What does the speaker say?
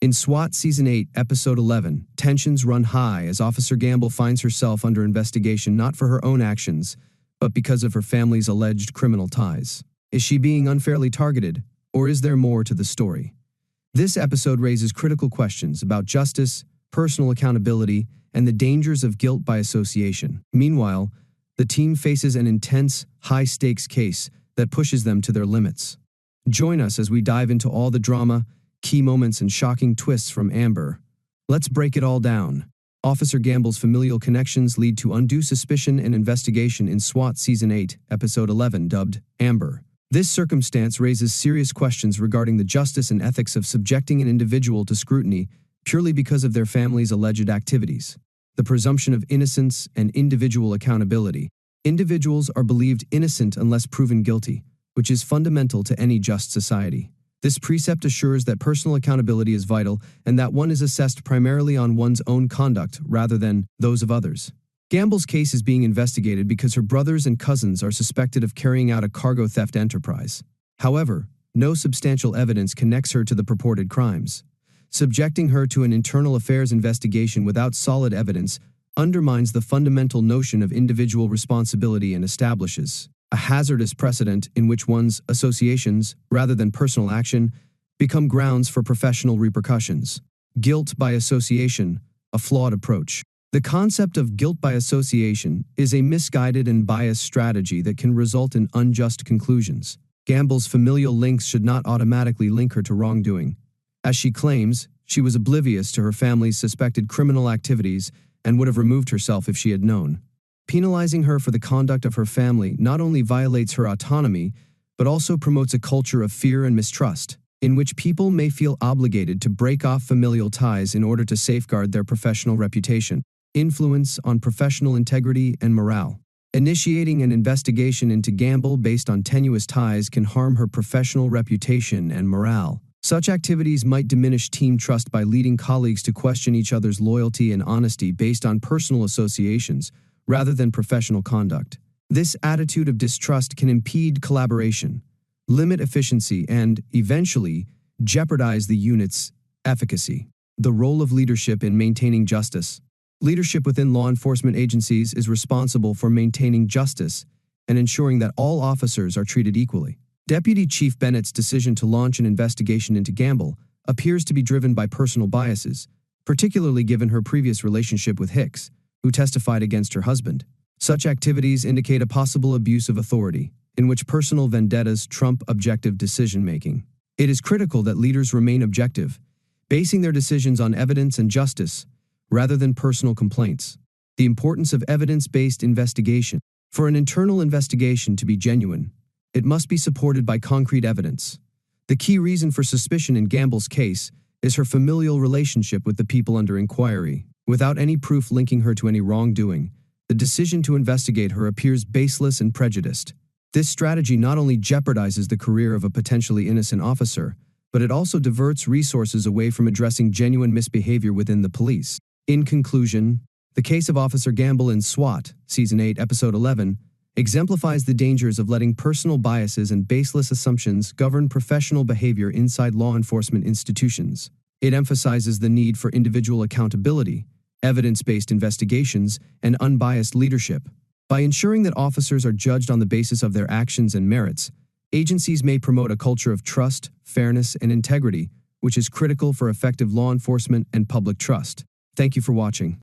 In S.W.A.T. Season 8, Episode 11, tensions run high as Officer Gamble finds herself under investigation not for her own actions, but because of her family's alleged criminal ties. Is she being unfairly targeted, or is there more to the story? This episode raises critical questions about justice, personal accountability, and the dangers of guilt by association. Meanwhile, the team faces an intense, high-stakes case that pushes them to their limits. Join us as we dive into all the drama, key moments, and shocking twists from Amber. Let's break it all down. Officer Gamble's familial connections lead to undue suspicion and investigation in S.W.A.T. Season 8, Episode 11, dubbed Amber. This circumstance raises serious questions regarding the justice and ethics of subjecting an individual to scrutiny purely because of their family's alleged activities. The presumption of innocence and individual accountability. Individuals are believed innocent unless proven guilty, which is fundamental to any just society. This precept assures that personal accountability is vital and that one is assessed primarily on one's own conduct rather than those of others. Gamble's case is being investigated because her brothers and cousins are suspected of carrying out a cargo theft enterprise. However, no substantial evidence connects her to the purported crimes. Subjecting her to an internal affairs investigation without solid evidence undermines the fundamental notion of individual responsibility and establishes a hazardous precedent in which one's associations, rather than personal action, become grounds for professional repercussions. Guilt by association, a flawed approach. The concept of guilt by association is a misguided and biased strategy that can result in unjust conclusions. Gamble's familial links should not automatically link her to wrongdoing. As she claims, she was oblivious to her family's suspected criminal activities and would have removed herself if she had known. Penalizing her for the conduct of her family not only violates her autonomy, but also promotes a culture of fear and mistrust, in which people may feel obligated to break off familial ties in order to safeguard their professional reputation. Influence on professional integrity and morale. Initiating an investigation into Gamble based on tenuous ties can harm her professional reputation and morale. Such activities might diminish team trust by leading colleagues to question each other's loyalty and honesty based on personal associations, rather than professional conduct. This attitude of distrust can impede collaboration, limit efficiency, and, eventually, jeopardize the unit's efficacy. The role of leadership in maintaining justice. Leadership within law enforcement agencies is responsible for maintaining justice and ensuring that all officers are treated equally. Deputy Chief Bennett's decision to launch an investigation into Gamble appears to be driven by personal biases, particularly given her previous relationship with Hicks, who testified against her husband. Such activities indicate a possible abuse of authority, in which personal vendettas trump objective decision-making. It is critical that leaders remain objective, basing their decisions on evidence and justice, rather than personal complaints. The importance of evidence-based investigation. For an internal investigation to be genuine, it must be supported by concrete evidence. The key reason for suspicion in Gamble's case is her familial relationship with the people under inquiry. Without any proof linking her to any wrongdoing, the decision to investigate her appears baseless and prejudiced. This strategy not only jeopardizes the career of a potentially innocent officer, but it also diverts resources away from addressing genuine misbehavior within the police. In conclusion, the case of Officer Gamble in S.W.A.T. Season 8, Episode 11, exemplifies the dangers of letting personal biases and baseless assumptions govern professional behavior inside law enforcement institutions. It emphasizes the need for individual accountability, evidence-based investigations, and unbiased leadership. By ensuring that officers are judged on the basis of their actions and merits, agencies may promote a culture of trust, fairness, and integrity, which is critical for effective law enforcement and public trust. Thank you for watching.